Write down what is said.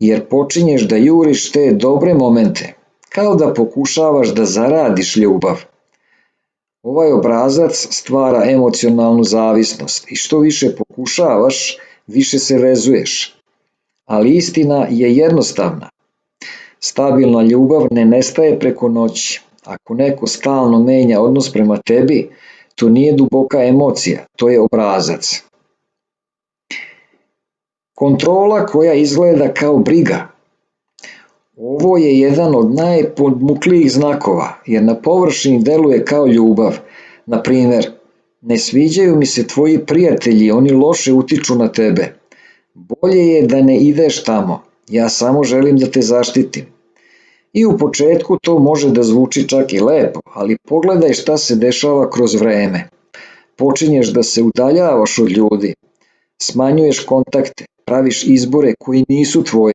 jer počinješ da juriš te dobre momente, kao da pokušavaš da zaradiš ljubav. Ovaj obrazac stvara emocionalnu zavisnost i što više pokušavaš, više se vezuješ. Ali istina je jednostavna. Stabilna ljubav ne nestaje preko noći. Ako neko stalno menja odnos prema tebi, to nije duboka emocija, to je obrazac. Kontrola koja izgleda kao briga. Ovo je jedan od najpodmuklijih znakova, jer na površini deluje kao ljubav. Na primjer, ne sviđaju mi se tvoji prijatelji, oni loše utiču na tebe. Bolje je da ne ideš tamo, ja samo želim da te zaštitim. I u početku to može da zvuči čak i lepo, ali pogledaj šta se dešava kroz vreme. Počinješ da se udaljavaš od ljudi, smanjuješ kontakte, praviš izbore koji nisu tvoji.